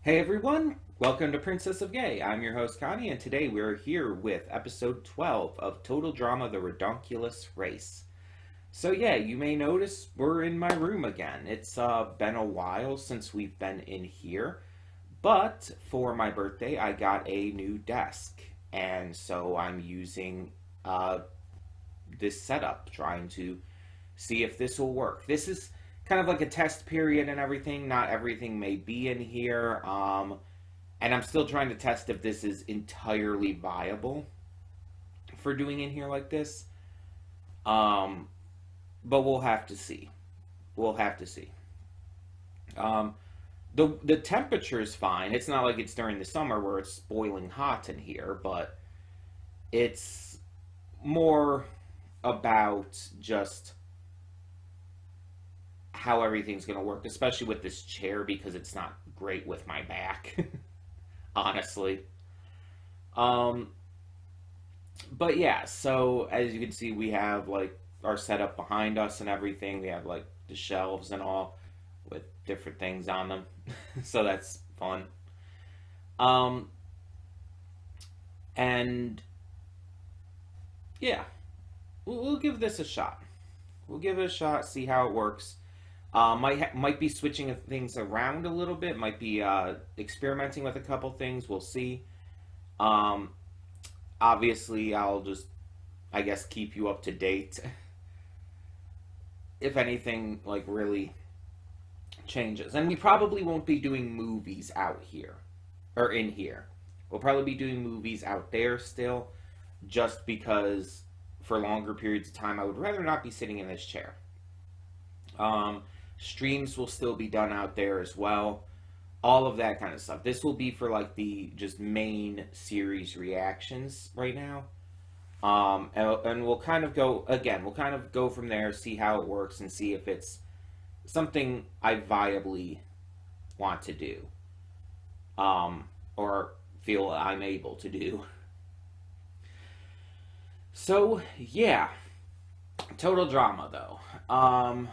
Hey everyone, welcome to Princess of Gay. I'm your host Connie, and today we're here with episode 12 of Total Drama: The Ridonculous Race. So yeah, you may notice we're in my room again. It's been a while since we've been in here, but for my birthday I got a new desk, and so I'm using uh, this setup, trying to see if this will work. This is kind of like a test period and everything. Not everything may be in here. And I'm still trying to test if this is entirely viable for doing in here like this. Um, but we'll have to see. We'll have to see. Um, the temperature is fine. It's not like it's during the summer where it's boiling hot in here, but it's more about just how everything's going to work, especially with this chair because it's not great with my back, honestly. Um, but yeah, so as you can see, we have like our setup behind us and everything. We have like the shelves and all with different things on them, so that's fun. Um, and yeah, we'll give this a shot. We'll give it a shot, see how it works. Might be switching things around a little bit. Might be experimenting with a couple things. We'll see. Um, Obviously, I'll just I guess keep you up to date if anything like really changes. And we probably won't be doing movies out here or in here. We'll probably be doing movies out there still, just because for longer periods of time I would rather not be sitting in this chair. Um, Streams will still be done out there as well. All of that kind of stuff. This will be for like the just main series reactions right now. And we'll kind of go again. We'll kind of go from there, see how it works, and see if it's something I viably want to do, or feel I'm able to do. So yeah, total drama though.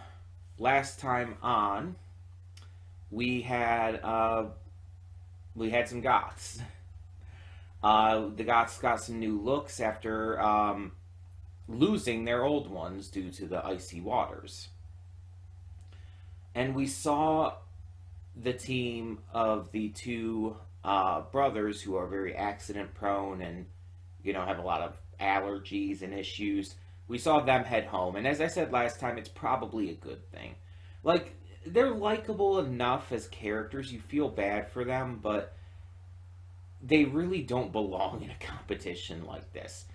Last time on, we had uh, we had some goths. The goths got some new looks after losing their old ones due to the icy waters. And we saw the team of the two brothers who are very accident prone and, have a lot of allergies and issues. We saw them head home. And as I said last time, it's probably a good thing. Like, they're likable enough as characters. You feel bad for them, but they really don't belong in a competition like this.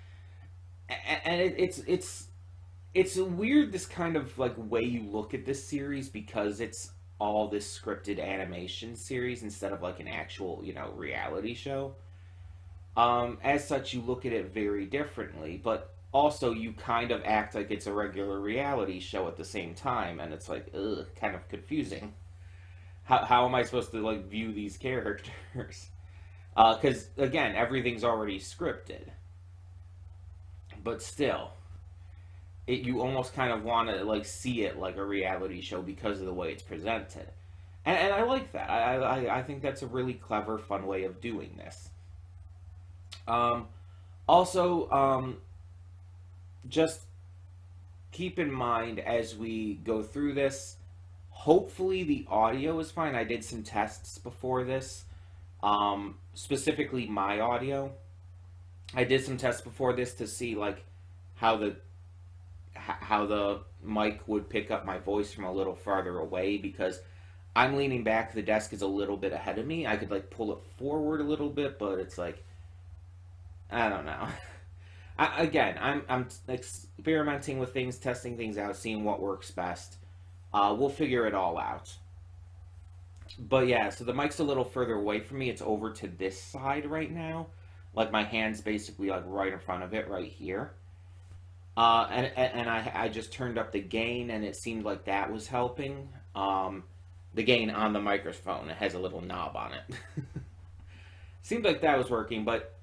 And it's a weird this kind of like way you look at this series because it's all this scripted animation series instead of like an actual reality show. As such, you look at it very differently, but also you kind of act like it's a regular reality show at the same time, and it's like, ugh, kind of confusing. How am I supposed to like view these characters? Because again, everything's already scripted, but still, you almost kind of want to like see it like a reality show because of the way it's presented, and I like that. I think that's a really clever, fun way of doing this. Um, Also, just keep in mind as we go through this. Hopefully, the audio is fine. I did some tests before this, specifically my audio. I did some tests before this to see like how the mic would pick up my voice from a little farther away because I'm leaning back. The desk is a little bit ahead of me. I could like pull it forward a little bit, but it's like I don't know. I'm experimenting with things, testing things out, seeing what works best. We'll figure it all out. But yeah, so the mic's a little further away from me. It's over to this side right now. Like my hand's basically like right in front of it, right here. And I just turned up the gain, and it seemed like that was helping. The gain on the microphone, it has a little knob on it. Seemed like that was working, but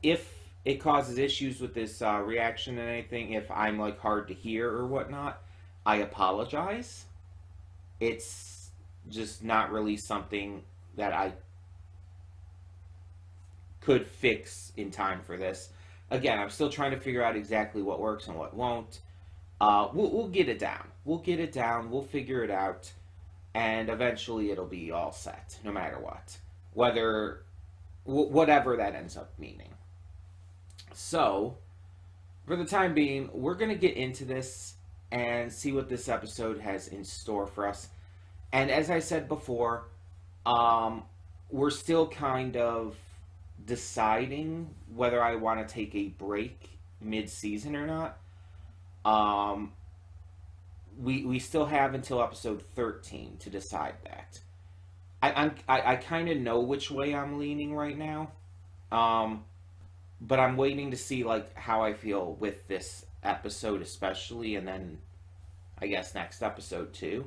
if it causes issues with this reaction and anything, if I'm like hard to hear or whatnot, I apologize. It's just not really something that I could fix in time for this. Again, I'm still trying to figure out exactly what works and what won't. We'll get it down. We'll get it down. We'll figure it out, and eventually it'll be all set, no matter what, whatever that ends up meaning. So, for the time being, we're gonna get into this and see what this episode has in store for us. And as I said before, we're still kind of deciding whether I want to take a break mid-season or not. We still have until episode 13 to decide that. I kind of know which way I'm leaning right now, but I'm waiting to see like how I feel with this episode especially, and then I guess next episode too.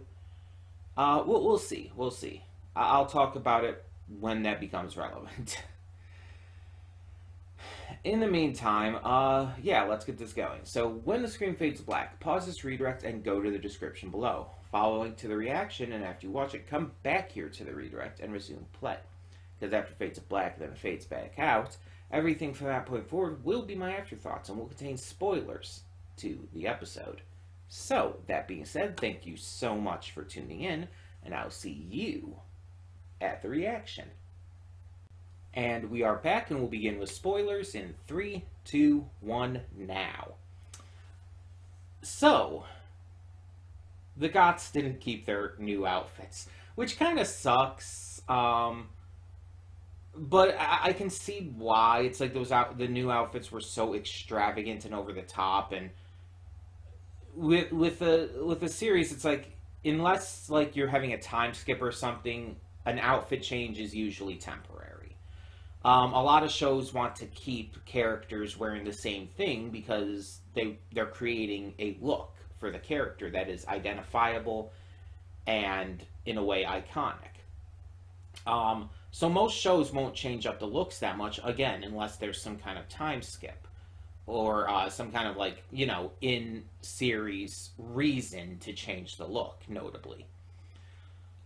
We'll see. We'll see. I'll talk about it when that becomes relevant. In the meantime, yeah, let's get this going. So, when the screen fades black, pause this redirect and go to the description below. Following to the reaction, and after you watch it, come back here to the redirect and resume play. Because after it fades to black and then it fades back out, everything from that point forward will be my afterthoughts and will contain spoilers to the episode. So, that being said, thank you so much for tuning in, and I'll see you at the reaction. And we are back, and we'll begin with spoilers in 3, 2, 1, now. So, the Goths didn't keep their new outfits, which kind of sucks. But I can see why. It's like the new outfits were so extravagant and over the top, and with the series, it's like unless like you're having a time skip or something, an outfit change is usually temporary. A lot of shows want to keep characters wearing the same thing because they're creating a look for the character that is identifiable and, in a way, iconic. So most shows won't change up the looks that much, again, unless there's some kind of time skip or some kind of, like, in-series reason to change the look, notably.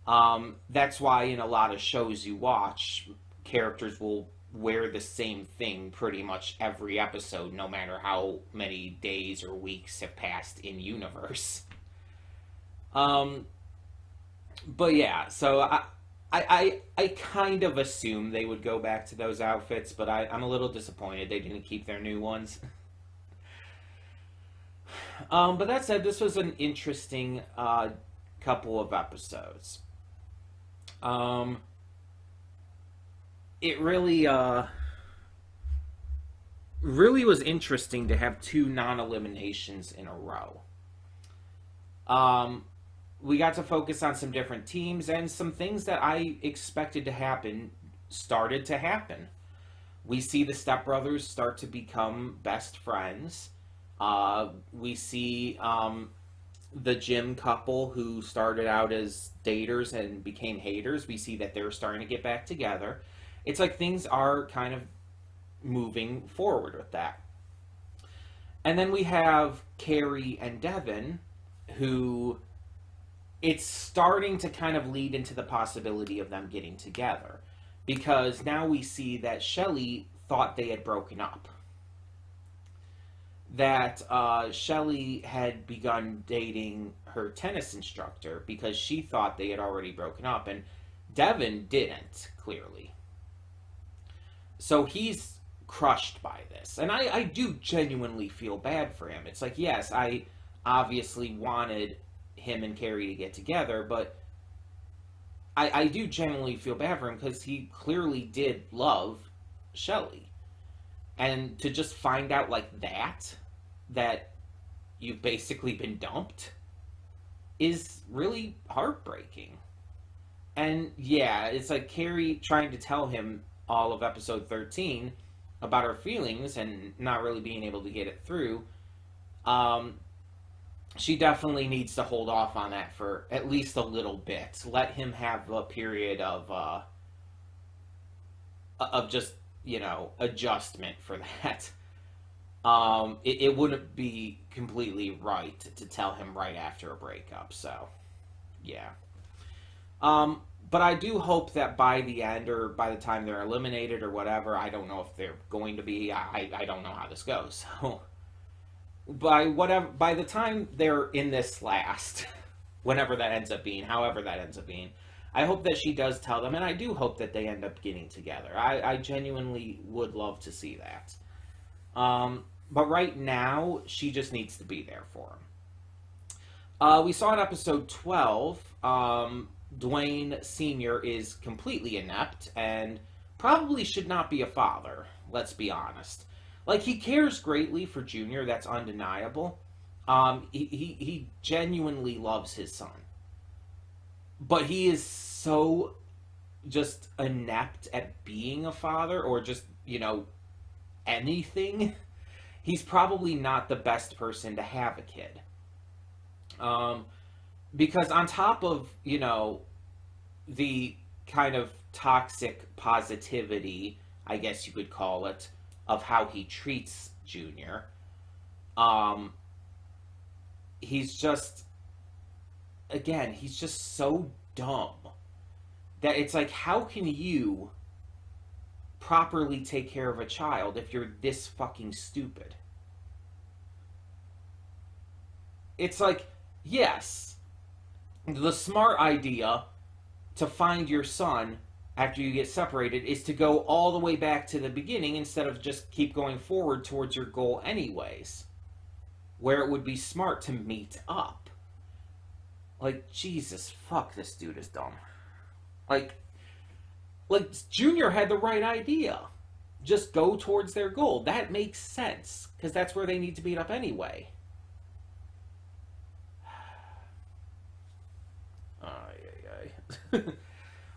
That's why in a lot of shows you watch, characters will wear the same thing pretty much every episode, no matter how many days or weeks have passed in universe. But yeah, so I kind of assumed they would go back to those outfits, but I'm a little disappointed they didn't keep their new ones. But that said, this was an interesting couple of episodes. It really was interesting to have 2 non-eliminations in a row. We got to focus on some different teams, and some things that I expected to happen started to happen. We see the stepbrothers start to become best friends. We see the gym couple who started out as daters and became haters. We see that they're starting to get back together. It's like things are kind of moving forward with that. And then we have Carrie and Devin, who it's starting to kind of lead into the possibility of them getting together. Because now we see that Shelley thought they had broken up. That Shelley had begun dating her tennis instructor because she thought they had already broken up, and Devin didn't, clearly. So he's crushed by this. And I do genuinely feel bad for him. It's like, yes, I obviously wanted him and Carrie to get together, but I do genuinely feel bad for him because he clearly did love Shelley. And to just find out like that you've basically been dumped is really heartbreaking. And yeah, it's like Carrie trying to tell him all of episode 13 about her feelings and not really being able to get it through. She definitely needs to hold off on that for at least a little bit. Let him have a period of just, adjustment for that. It wouldn't be completely right to tell him right after a breakup, so yeah. But I do hope that by the end, or by the time they're eliminated or whatever, I don't know if they're going to be. I don't know how this goes. So by the time they're in this last, whenever that ends up being, however that ends up being, I hope that she does tell them, and I do hope that they end up getting together. I genuinely would love to see that. But right now, she just needs to be there for him. We saw in episode 12, Dwayne Sr. is completely inept and probably should not be a father, let's be honest. Like, he cares greatly for Junior, that's undeniable. He genuinely loves his son. But he is so just inept at being a father, or just, anything. He's probably not the best person to have a kid. Because on top of, the kind of toxic positivity, I guess you could call it, of how he treats Junior, he's just so dumb that it's like, how can you properly take care of a child if you're this fucking stupid? It's like, yes, the smart idea to find your son after you get separated is to go all the way back to the beginning instead of just keep going forward towards your goal anyways, where it would be smart to meet up. Like, Jesus, fuck, this dude is dumb. Like Junior had the right idea. Just go towards their goal. That makes sense, because that's where they need to meet up anyway.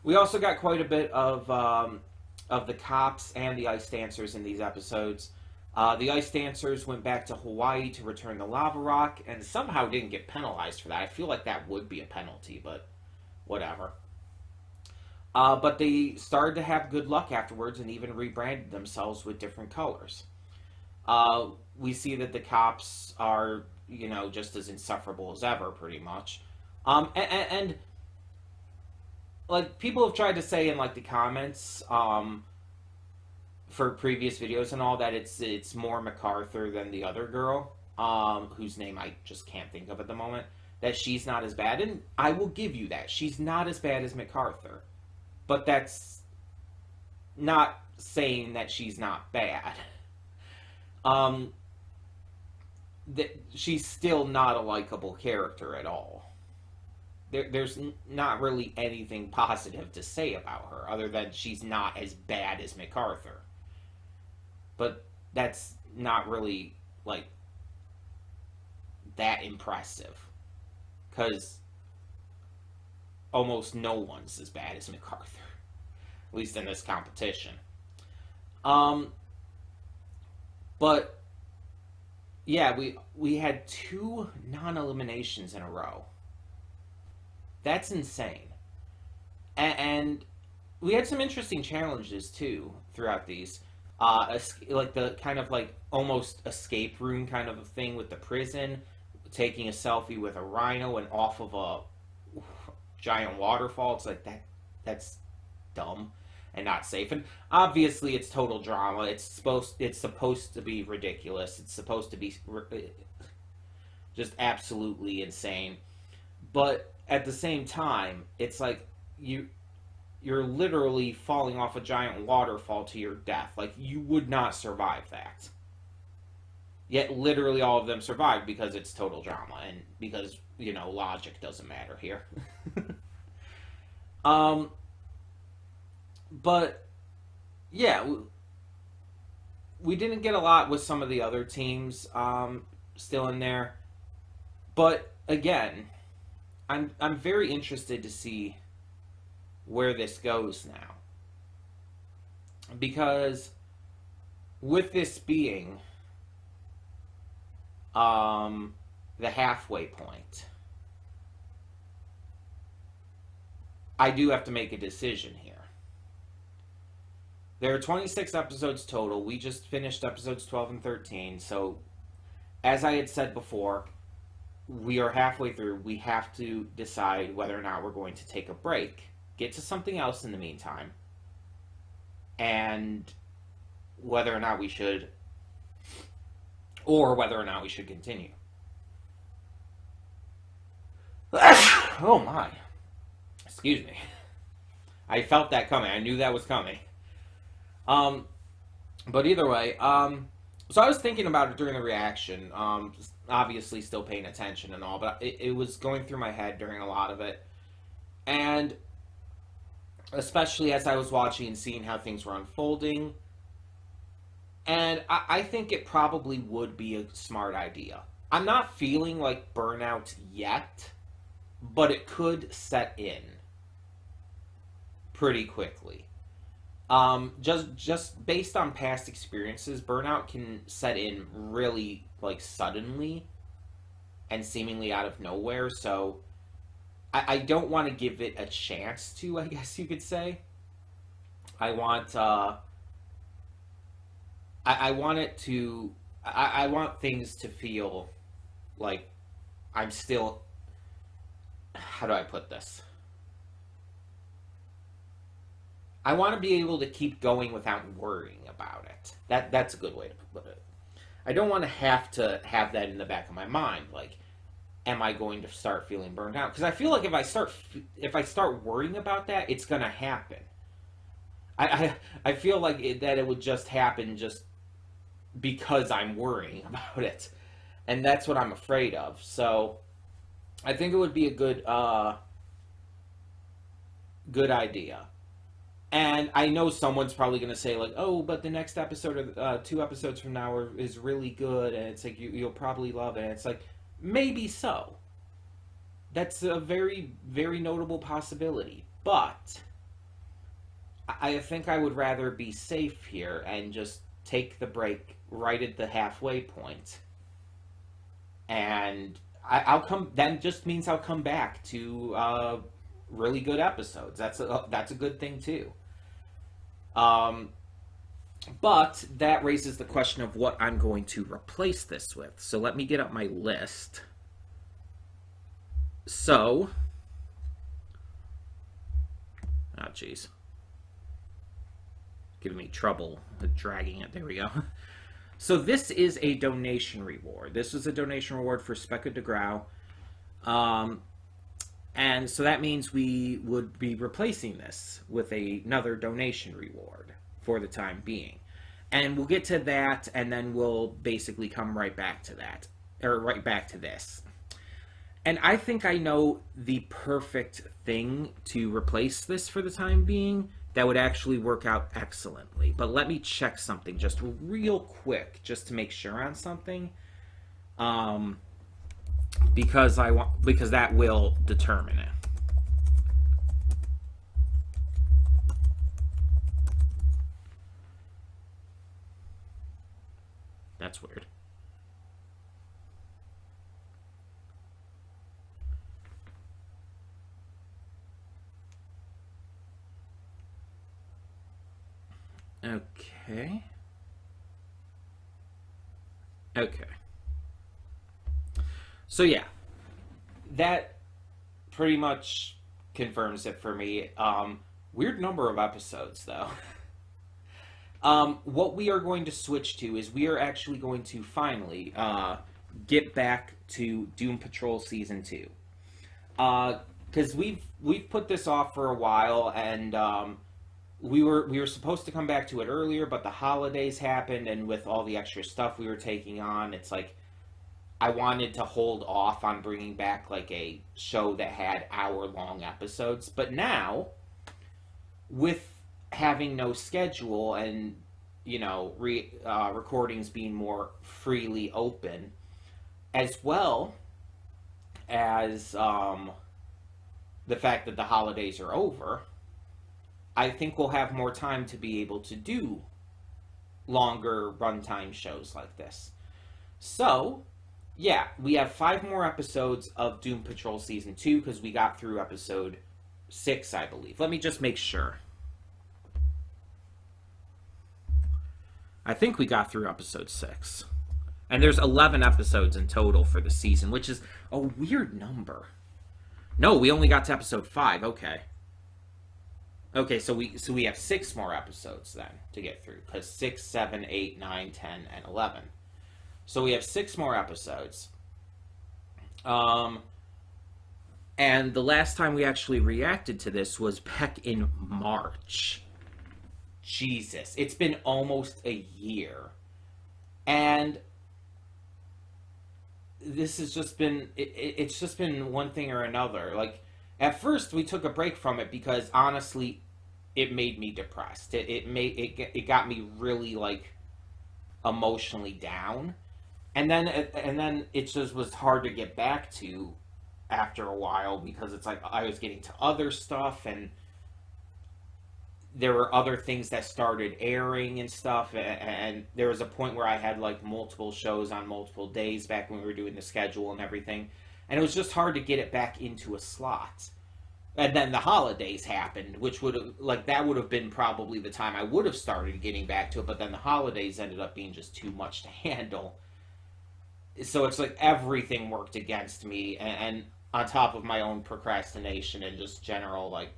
We also got quite a bit of the cops and the ice dancers in these episodes. The ice dancers went back to Hawaii to return the lava rock, and somehow didn't get penalized for that. I feel like that would be a penalty, but whatever. But they started to have good luck afterwards, and even rebranded themselves with different colors. We see that the cops are, just as insufferable as ever, pretty much. And like, people have tried to say in, like, the comments, for previous videos and all, that it's more MacArthur than the other girl, whose name I just can't think of at the moment, that she's not as bad. And I will give you that. She's not as bad as MacArthur. But that's not saying that she's not bad. She's still not a likable character at all. There's not really anything positive to say about her, other than she's not as bad as MacArthur. But that's not really, like, that impressive. Because almost no one's as bad as MacArthur. At least in this competition. But, yeah, we had 2 non-eliminations in a row. That's insane. And we had some interesting challenges, too, throughout these. Like the kind of, like, almost escape room kind of a thing with the prison. Taking a selfie with a rhino and off of a giant waterfall. It's like, that's dumb and not safe. And obviously it's total drama. It's supposed to be ridiculous. It's supposed to be just absolutely insane. But at the same time, it's like you're literally falling off a giant waterfall to your death. Like, you would not survive that. Yet literally all of them survived because it's total drama and because, logic doesn't matter here. But yeah, we didn't get a lot with some of the other teams still in there. But again, I'm very interested to see where this goes now. Because with this being the halfway point, I do have to make a decision here. There are 26 episodes total. We just finished episodes 12 and 13. So, as I had said before, we are halfway through. We have to decide whether or not we're going to take a break get to something else in the meantime, and whether or not we should, or whether or not we should continue. Oh my. Excuse me. I felt that coming. I knew that was coming. But either way, so I was thinking about it during the reaction, obviously still paying attention and all, but it was going through my head during a lot of it. And especially as I was watching and seeing how things were unfolding. And I think it probably would be a smart idea. I'm not feeling like burnout yet, but it could set in pretty quickly. Just based on past experiences, burnout can set in really like suddenly and seemingly out of nowhere. So I don't want to give it a chance to, I guess you could say. I want I want things to feel like I'm still, how do I put this? I want to be able to keep going without worrying about it. That's a good way to put it. I don't want to have that in the back of my mind. Like, am I going to start feeling burned out? Because I feel like if I start worrying about that, it's going to happen. I feel like that it would just happen just because I'm worrying about it, and that's what I'm afraid of. So I think it would be a good idea. And I know someone's probably going to say, like, oh, but the next episode, or 2 episodes from now, is really good, and it's like, you'll probably love it. And it's like, maybe so. That's a very, very notable possibility. But I think I would rather be safe here and just take the break right at the halfway point. And I'll come, that just means I'll come back to really good episodes. That's a good thing too. But that raises the question of what I'm going to replace this with. So let me get up my list. So, oh geez, giving me trouble with dragging it. There we go. So this is a donation reward. This was a donation reward for Specca DeGrau. And so that means we would be replacing this with another donation reward for the time being. And we'll get to that, and then we'll basically come right back to that, or right back to this. And I think I know the perfect thing to replace this for the time being that would actually work out excellently. But let me check something just real quick, just to make sure on something. Because that will determine it. That's weird. Okay. Okay. So yeah, that pretty much confirms it for me. Weird number of episodes though. What we are going to switch to is we are actually going to finally get back to Doom Patrol Season 2. Because we've put this off for a while, and we were supposed to come back to it earlier, but the holidays happened, and with all the extra stuff we were taking on, it's like I wanted to hold off on bringing back like a show that had hour-long episodes. But now, with having no schedule and, you know, recordings being more freely open, as well as the fact that the holidays are over, I think we'll have more time to be able to do longer runtime shows like this. So, yeah, we have 5 more episodes of Doom Patrol Season 2 because we got through episode 6, I believe. Let me just make sure. I think we got through episode 6. And there's 11 episodes in total for the season, which is a weird number. No, we only got to episode 5. Okay. Okay, so we have 6 more episodes then to get through, because 6, 7, 8, 9, 10, and 11. So we have 6 more episodes. Um, and the last time we actually reacted to this was back in March. Jesus, it's been almost a year. And this has just been, it's just been one thing or another. Like, at first we took a break from it because honestly, it made me depressed. It got me really, like, emotionally down. And then it just was hard to get back to after a while, because it's like I was getting to other stuff, and there were other things that started airing and stuff, and there was a point where I had like multiple shows on multiple days back when we were doing the schedule and everything, and it was just hard to get it back into a slot. And then the holidays happened, which would have, like, that would have been probably the time I would have started getting back to it, but then the holidays ended up being just too much to handle. So it's like everything worked against me, and on top of my own procrastination and just general, like,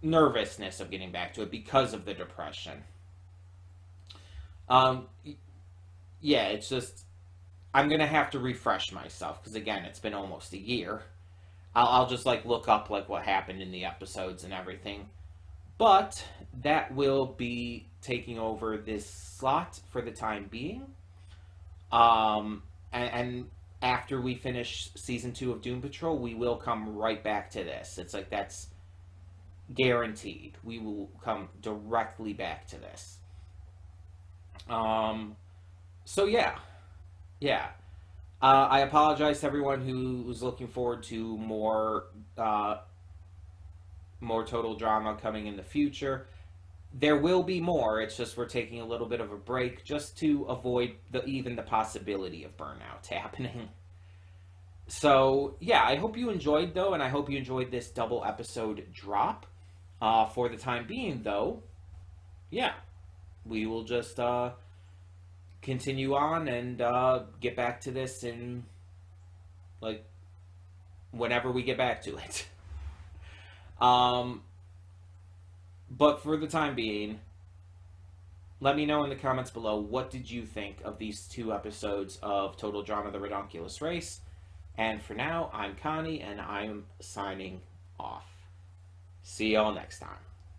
nervousness of getting back to it because of the depression. Um, yeah, it's just, I'm gonna have to refresh myself, because again, it's been almost a year. I'll just like look up like what happened in the episodes and everything. But that will be taking over this slot for the time being. And after we finish season 2 of Doom Patrol, we will come right back to this. It's like that's guaranteed. We will come directly back to this. So yeah, yeah. I apologize to everyone who was looking forward to more total drama coming in the future. There will be more. It's just we're taking a little bit of a break just to avoid even the possibility of burnout happening. So yeah, I hope you enjoyed though, and I hope you enjoyed this double episode drop. For the time being though, yeah, we will just continue on and get back to this in like whenever we get back to it. But for the time being, let me know in the comments below, what did you think of these 2 episodes of Total Drama: The Ridonculous Race? And for now, I'm Connie, and I'm signing off. See y'all next time.